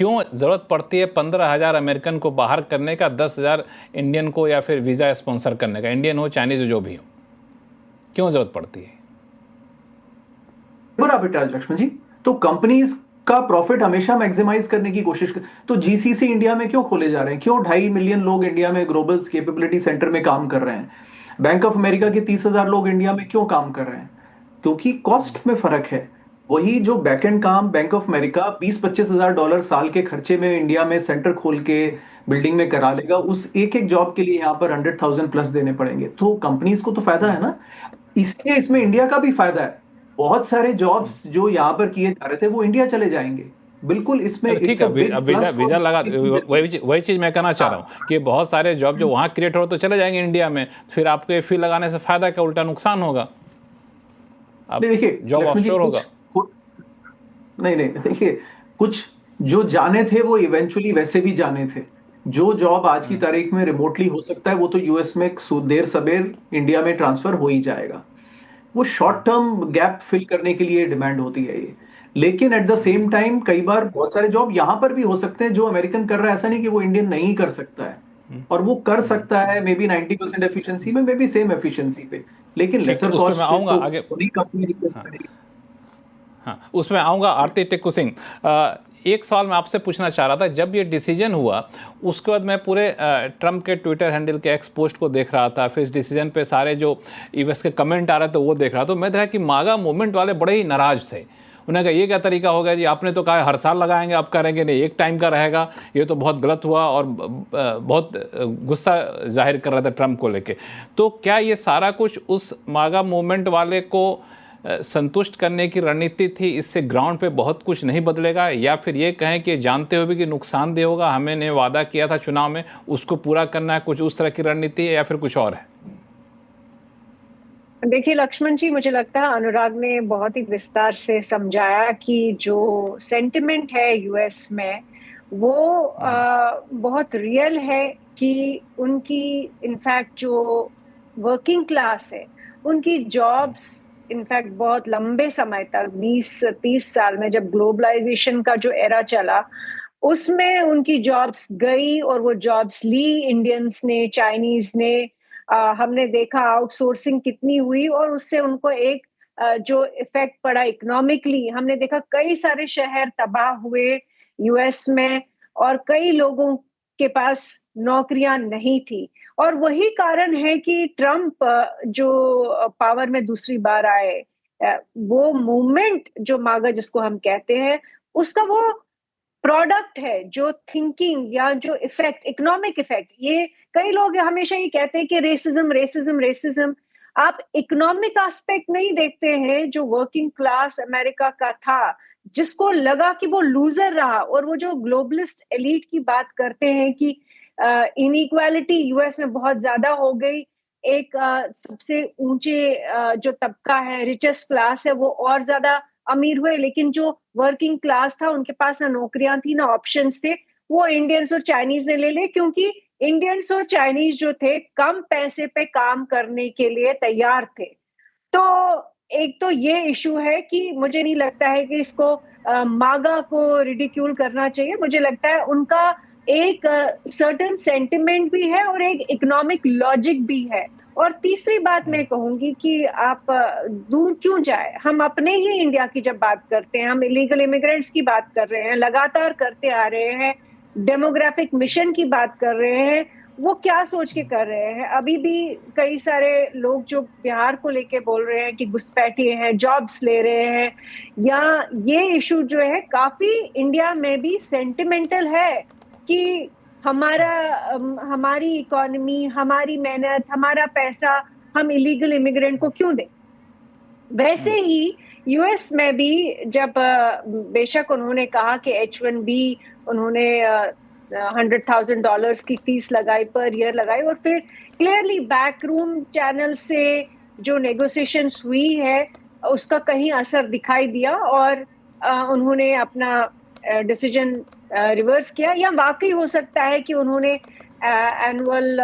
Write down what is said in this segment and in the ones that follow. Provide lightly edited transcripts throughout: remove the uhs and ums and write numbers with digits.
क्यों ज़रूरत पड़ती है 15,000 अमेरिकन को बाहर करने का, 10,000 इंडियन को या फिर वीज़ा स्पॉन्सर करने का, इंडियन हो चाइनीज़ हो जो भी हो, क्यों ज़रूरत पड़ती है? आर्बिट्राज लक्ष्मण जी, तो कंपनीज का प्रॉफिट हमेशा मैक्सिमाइज करने की कोशिश कर, तो जीसीसी इंडिया में क्यों खोले जा रहे हैं? क्यों 2.5 मिलियन लोग इंडिया में ग्लोबल कैपेबिलिटी सेंटर में काम कर रहे हैं? बैंक ऑफ अमेरिका के 30,000 लोग इंडिया में क्यों काम कर रहे हैं? क्योंकि कॉस्ट में फर्क है। वही जो बैकएंड काम बैंक ऑफ अमेरिका 20-25 हजार डॉलर साल के खर्चे में इंडिया में सेंटर खोल के बिल्डिंग में करा लेगा, उस एक एक जॉब के लिए यहाँ पर 100,000 प्लस देने पड़ेंगे। तो कंपनीज को तो फायदा है ना, इसलिए इसमें इंडिया का भी फायदा है। बहुत सारे जॉब्स जो यहाँ पर किए जा रहे थे वो इंडिया चले जाएंगे। बिल्कुल, इसमें ठीक है, अब वीज़ा लगा, वही चीज़ मैं कहना चाह रहा हूँ कि बहुत सारे जॉब जो वहाँ क्रिएट हो तो चले जाएंगे इंडिया में, फिर आपको फी लगाने से फायदा क्या, उल्टा नुकसान होगा। अब देखिए जॉब ऑफशोर होगा। नहीं नहीं, देखिए, कुछ जो जाने थे वो इवेंचुअली वैसे भी जाने थे। जो जॉब आज की तारीख में रिमोटली हो सकता है वो तो यूएस में देर सबेर इंडिया में ट्रांसफर हो ही जाएगा। वो शॉर्ट टर्म गैप फिल करने के लिए डिमांड होती है ये। लेकिन एट द सेम टाइम कई बार बहुत सारे जॉब यहां पर भी हो सकते हैं जो अमेरिकन कर रहा है, ऐसा नहीं कि वो इंडियन नहीं कर सकता है। और वो कर सकता है मे बी 90% एफिशिएंसी में, मे बी सेम एफिशिएंसी पे, लेकिन लेसर कॉस्ट पे आऊंगा तो आगे, उन्हीं कंपनी रिक्वेस्ट करेगी। हाँ, उसमें आऊँगा। आरती टिक्कू सिंह, एक सवाल मैं आपसे पूछना चाह रहा था। जब ये डिसीजन हुआ उसके बाद मैं पूरे ट्रम्प के ट्विटर हैंडल के एक्स पोस्ट को देख रहा था, फिर इस डिसीजन पे सारे जो यूएस के कमेंट आ रहे थे वो देख रहा था, तो मैं देखा कि मागा मूवमेंट वाले बड़े ही नाराज थे। उन्होंने कहा ये क्या तरीका होगा जी, आपने तो कहा हर साल लगाएंगे, आप करेंगे नहीं, एक टाइम का रहेगा, ये तो बहुत गलत हुआ, और बहुत गुस्सा जाहिर कर रहा था ट्रम्प को लेके। तो क्या ये सारा कुछ उस मागा मूवमेंट वाले को संतुष्ट करने की रणनीति थी, इससे ग्राउंड पे बहुत कुछ नहीं बदलेगा, या फिर ये कहें कि जानते हुए भी कि नुकसानदेह होगा, हमें ने वादा किया था चुनाव में उसको पूरा करना है, कुछ उस तरह की रणनीति है या फिर कुछ और है? देखिए लक्ष्मण जी, मुझे लगता है अनुराग ने बहुत ही विस्तार से समझाया कि जो सेंटिमेंट है यूएस में वो बहुत रियल है, कि उनकी इनफैक्ट जो वर्किंग क्लास है उनकी जॉब्स इनफैक्ट बहुत लंबे समय तक 20-30 साल में, जब ग्लोबलाइजेशन का जो एरा चला उसमें उनकी जॉब्स गई, और वो जॉब्स ली इंडियंस ने, चाइनीज ने। हमने देखा आउटसोर्सिंग कितनी हुई, और उससे उनको एक जो इफेक्ट पड़ा इकोनॉमिकली, हमने देखा कई सारे शहर तबाह हुए यूएस में, और कई लोगों के पास नौकरियां नहीं थी। और वही कारण है कि ट्रम्प जो पावर में दूसरी बार आए, वो मूवमेंट जो मागा जिसको हम कहते हैं, उसका वो प्रोडक्ट है, जो थिंकिंग या जो इफेक्ट, इकोनॉमिक इफेक्ट। ये कई लोग हमेशा ये कहते हैं कि रेसिज्म रेसिज्म रेसिज्म, आप इकोनॉमिक एस्पेक्ट नहीं देखते हैं। जो वर्किंग क्लास अमेरिका का था, जिसको लगा कि वो लूजर रहा, और वो जो ग्लोबलिस्ट एलीट की बात करते हैं कि इनइक्वालिटी यूएस में बहुत ज्यादा हो गई, एक सबसे ऊंचे जो तबका है, रिचेस्ट क्लास है, वो और ज्यादा अमीर हुए, लेकिन जो वर्किंग क्लास था उनके पास ना नौकरियां थी ना ऑप्शंस थे, वो इंडियंस और चाइनीज ने ले लिए, क्योंकि इंडियंस और चाइनीज जो थे कम पैसे पे काम करने के लिए तैयार थे। तो एक तो ये इशू है कि मुझे नहीं लगता है कि इसको मागा को रिडिक्यूल करना चाहिए। मुझे लगता है उनका एक सर्टेन सेंटिमेंट भी है और एक इकोनॉमिक लॉजिक भी है। और तीसरी बात मैं कहूंगी कि आप दूर क्यों जाए, हम अपने ही इंडिया की जब बात करते हैं, हम इलीगल इमिग्रेंट्स की बात कर रहे हैं, लगातार करते आ रहे हैं, डेमोग्राफिक मिशन की बात कर रहे हैं, वो क्या सोच के कर रहे हैं? अभी भी कई सारे लोग जो बिहार को लेके बोल रहे हैं कि घुसपैठिए हैं, जॉब्स ले रहे हैं, या ये इशू जो है काफी इंडिया में भी सेंटिमेंटल है कि हमारी इकोनॉमी, हमारी मेहनत, हमारा पैसा हम इलीगल इमिग्रेंट को क्यों दें? वैसे ही यूएस में भी जब बेशक उन्होंने कहा कि H1B, उन्होंने $100,000 की फीस लगाई, पर ईयर लगाई, और फिर क्लियरली बैकरूम चैनल से जो नेगोशिएशंस हुई है उसका कहीं असर दिखाई दिया, और उन्होंने अपना डिसीजन रिवर्स किया। या वाकई हो सकता है कि उन्होंने एनुअल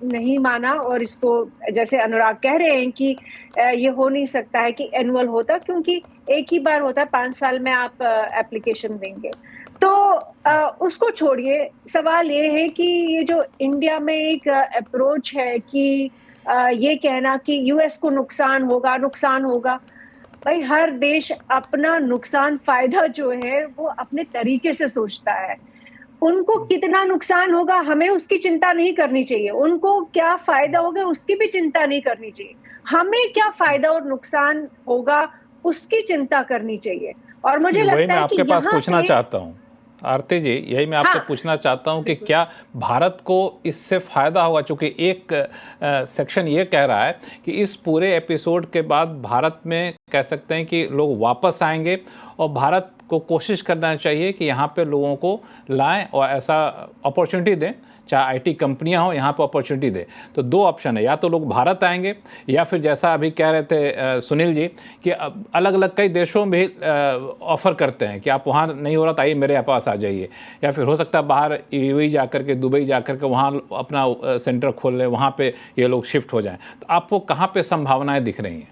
नहीं माना, और इसको जैसे अनुराग कह रहे हैं कि ये हो नहीं सकता है कि एनुअल होता, क्योंकि एक ही बार होता है, 5 साल में आप एप्लीकेशन देंगे। तो उसको छोड़िए, सवाल ये है कि ये जो इंडिया में एक अप्रोच है कि ये कहना कि यूएस को नुकसान होगा। भाई हर देश अपना नुकसान फायदा जो है वो अपने तरीके से सोचता है। उनको कितना नुकसान होगा हमें उसकी चिंता नहीं करनी चाहिए, उनको क्या फायदा होगा उसकी भी चिंता नहीं करनी चाहिए। हमें क्या फायदा और नुकसान होगा उसकी चिंता करनी चाहिए। और मुझे वही लगता मैं है कि आपके पास यहाँ पूछना पे चाहता हूँ आरती जी, यही मैं आपसे हाँ, पूछना चाहता हूँ कि बिल्कुल। क्या भारत को इससे फ़ायदा होगा, चूँकि एक सेक्शन ये कह रहा है कि इस पूरे एपिसोड के बाद भारत में कह सकते हैं कि लोग वापस आएंगे और भारत को कोशिश करना चाहिए कि यहाँ पे लोगों को लाएं और ऐसा अपॉर्चुनिटी दें, चाहे आईटी कंपनियां हो यहाँ पर अपॉर्चुनिटी दे। तो दो ऑप्शन है, या तो लोग भारत आएंगे या फिर जैसा अभी कह रहे थे सुनील जी कि अलग अलग कई देशों में भी ऑफ़र करते हैं कि आप वहाँ नहीं हो रहा तो आइए मेरे पास आ जाइए, या फिर हो सकता है बाहर यूएई जा कर के, दुबई जा कर के वहाँ अपना सेंटर खोल लें, वहाँ पे ये लोग शिफ्ट हो जाएं। तो आपको कहाँ पे संभावनाएं दिख रही हैं?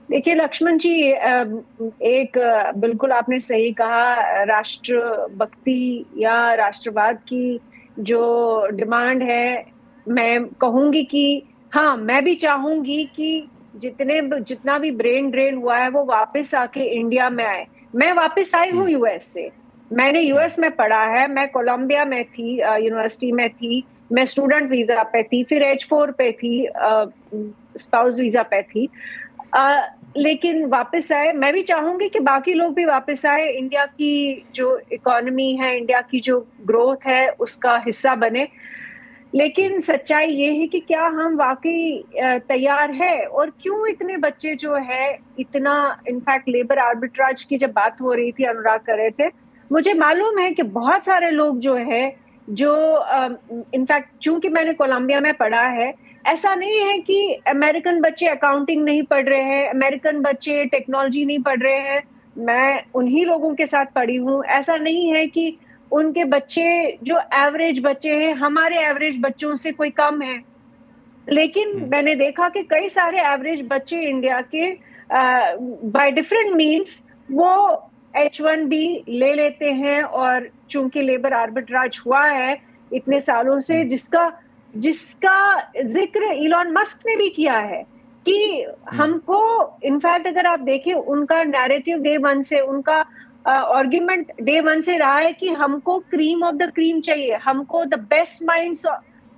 देखिए लक्ष्मण जी, एक बिल्कुल आपने सही कहा, राष्ट्रभक्ति या राष्ट्रवाद की जो डिमांड है, मैं कहूंगी कि हाँ, मैं भी चाहूंगी कि जितना भी ब्रेन ड्रेन हुआ है वो वापस आके इंडिया में आए। मैं वापस आई हूँ यूएस से, मैंने यूएस में पढ़ा है, मैं कोलंबिया में थी, यूनिवर्सिटी में थी, मैं स्टूडेंट वीजा पे थी, फिर H4 पे थी, स्पाउस वीजा पे थी। लेकिन वापस आए। मैं भी चाहूंगी कि बाकी लोग भी वापस आए, इंडिया की जो इकोनॉमी है, इंडिया की जो ग्रोथ है उसका हिस्सा बने। लेकिन सच्चाई ये है कि क्या हम वाकई तैयार है, और क्यों इतने बच्चे जो है इतना, इनफैक्ट लेबर आर्बिट्राज की जब बात हो रही थी, अनुराग कर रहे थे, मुझे मालूम है कि बहुत सारे लोग जो है जो इनफैक्ट चूंकि मैंने कोलंबिया में पढ़ा है, ऐसा नहीं है कि अमेरिकन बच्चे अकाउंटिंग नहीं पढ़ रहे हैं, अमेरिकन बच्चे टेक्नोलॉजी नहीं पढ़ रहे हैं, मैं उन्हीं लोगों के साथ पढ़ी हूँ। ऐसा नहीं है कि उनके बच्चे जो एवरेज बच्चे हैं हमारे एवरेज बच्चों से कोई कम है। लेकिन मैंने देखा कि कई सारे एवरेज बच्चे इंडिया के बाय डिफरेंट मीन्स वो H1B ले लेते हैं, और चूंकि लेबर आर्बिट्राज हुआ है इतने सालों से, जिसका जिक्र इलॉन मस्क ने भी किया है कि हमको, इनफैक्ट अगर आप देखें उनका नैरेटिव डे वन से, उनका आर्ग्यूमेंट डे वन से रहा है कि हमको क्रीम ऑफ द क्रीम चाहिए, हमको the best minds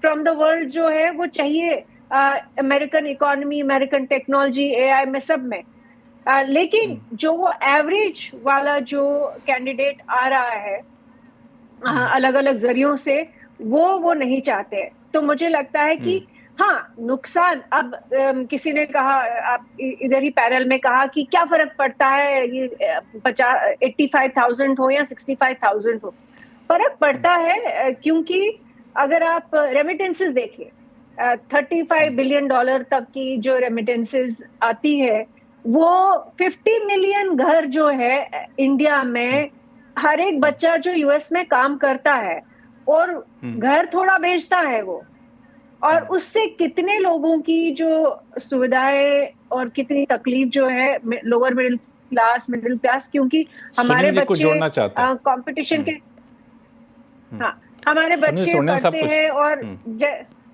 from the world जो है वो चाहिए, American economy, American technology, AI में, सब में। लेकिन जो वो एवरेज वाला जो कैंडिडेट आ रहा है अलग अलग जरियों से, वो नहीं चाहते। तो मुझे लगता है कि हाँ, नुकसान, अब किसी ने कहा, आप इधर ही पैनल में कहा कि क्या फर्क पड़ता है ये 85,000 हो या 65,000 हो। फर्क पड़ता है क्योंकि अगर आप रेमिटेंसेस देखें, $35 बिलियन तक की जो रेमिटेंसेस आती है, वो 50 मिलियन घर जो है इंडिया में, हर एक बच्चा जो यूएस में काम करता है और घर थोड़ा भेजता है वो, और उससे कितने लोगों की जो सुविधाएं और कितनी तकलीफ जो है लोअर मिडिल क्लास, क्योंकि हमारे बच्चे कंपटीशन के, हाँ, हमारे बच्चे पढ़ते हैं और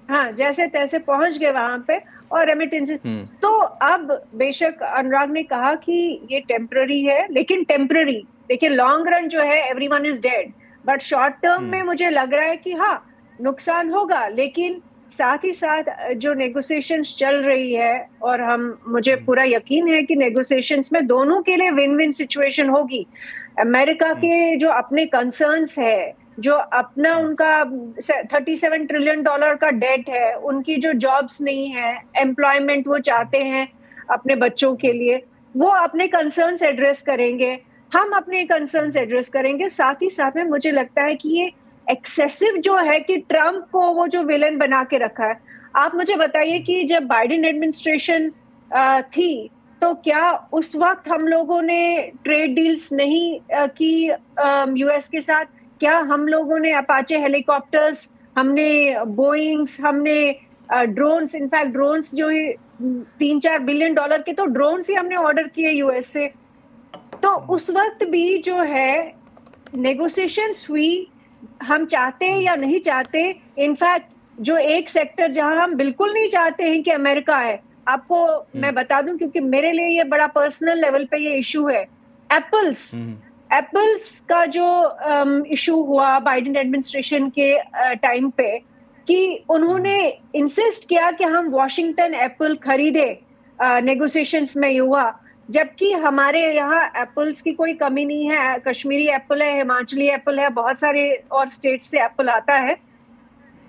हाँ, जैसे तैसे पहुंच गए वहां पे, और रेमिटेंसेस। तो अब बेशक अनुराग ने कहा कि ये टेम्पररी है, लेकिन टेम्पररी, देखिए लॉन्ग रन जो है everyone is dead, but short term में मुझे लग रहा है कि हाँ, नुकसान होगा। लेकिन साथ ही साथ जो नेगोशिएशंस चल रही है, और मुझे पूरा यकीन है कि नेगोशिएशंस में दोनों के लिए विन विन सिचुएशन होगी। अमेरिका के जो अपने कंसर्न्स है, जो अपना उनका $37 ट्रिलियन का डेट है, उनकी जो जॉब्स नहीं है, एम्प्लॉयमेंट वो चाहते हैं अपने बच्चों के लिए, वो अपने कंसर्न्स एड्रेस करेंगे, हम अपने कंसर्न्स एड्रेस करेंगे। साथ ही साथ में मुझे लगता है कि ये एक्सेसिव जो है कि ट्रम्प को वो जो विलेन बना के रखा है। आप मुझे बताइए कि जब बाइडेन एडमिनिस्ट्रेशन थी, तो क्या उस वक्त हम लोगों ने ट्रेड डील्स नहीं की यूएस के साथ? क्या हम लोगों ने अपाचे हेलीकॉप्टर्स, हमने बोइंग्स, हमने ड्रोन्स, इनफैक्ट ड्रोन्स जो है $3-4 बिलियन के तो ड्रोन्स ही हमने ऑर्डर किए यूएस से। तो उस वक्त भी जो है नेगोशिएशंस हुई, हम चाहते हैं या नहीं चाहते, इनफैक्ट जो एक सेक्टर जहां हम बिल्कुल नहीं चाहते हैं कि अमेरिका है, आपको मैं बता दूं क्योंकि मेरे लिए ये बड़ा पर्सनल लेवल पे ये इशू है, एप्पल्स का जो इशू हुआ बाइडेन एडमिनिस्ट्रेशन के टाइम पे, कि उन्होंने इंसिस्ट किया कि हम वॉशिंगटन एप्पल खरीदे, नेगोशिएशंस में ये हुआ, जबकि हमारे यहाँ एप्पल्स की कोई कमी नहीं है, कश्मीरी एप्पल है, हिमाचली एप्पल है, बहुत सारे और स्टेट से एप्पल आता है,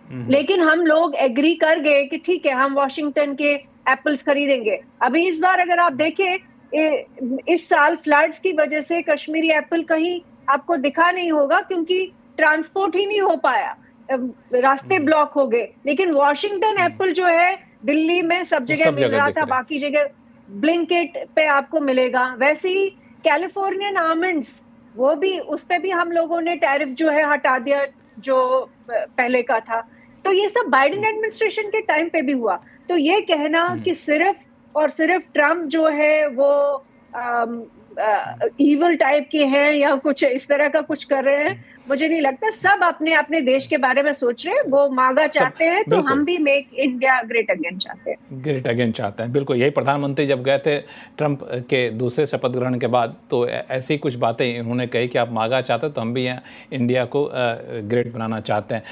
लेकिन हम लोग एग्री कर गए कि ठीक है हम वॉशिंगटन के एप्पल्स खरीदेंगे। अभी इस बार अगर आप देखें, इस साल फ्लड्स की वजह से कश्मीरी एप्पल कहीं आपको दिखा नहीं होगा, क्योंकि ट्रांसपोर्ट ही नहीं हो पाया, रास्ते ब्लॉक हो गए। लेकिन वॉशिंगटन एप्पल जो है दिल्ली में सब जगह मिल रहा था, बाकी जगह ब्लिंकिट पे आपको मिलेगा। वैसे ही कैलिफोर्नियन आमंड्स, वो भी, उस पे भी हम लोगों ने टैरिफ जो है हटा दिया जो पहले का था। तो ये सब बाइडेन एडमिनिस्ट्रेशन के टाइम पे भी हुआ। तो ये कहना कि सिर्फ और सिर्फ ट्रम्प जो है वो इविल टाइप के हैं या कुछ इस तरह का कुछ कर रहे हैं, मुझे नहीं लगता। सब अपने अपने देश के बारे में सोच रहे हैं। वो मागा चाहते हैं तो हम भी मेक इंडिया ग्रेट अगेन चाहते हैं। ग्रेट अगेन चाहते हैं, बिल्कुल। यही प्रधानमंत्री जब गए थे ट्रंप के दूसरे शपथ ग्रहण के बाद, तो ऐसी कुछ बातें उन्होंने कही कि आप मागा चाहते हैं तो हम भी यहाँ इंडिया को ग्रेट बनाना चाहते हैं।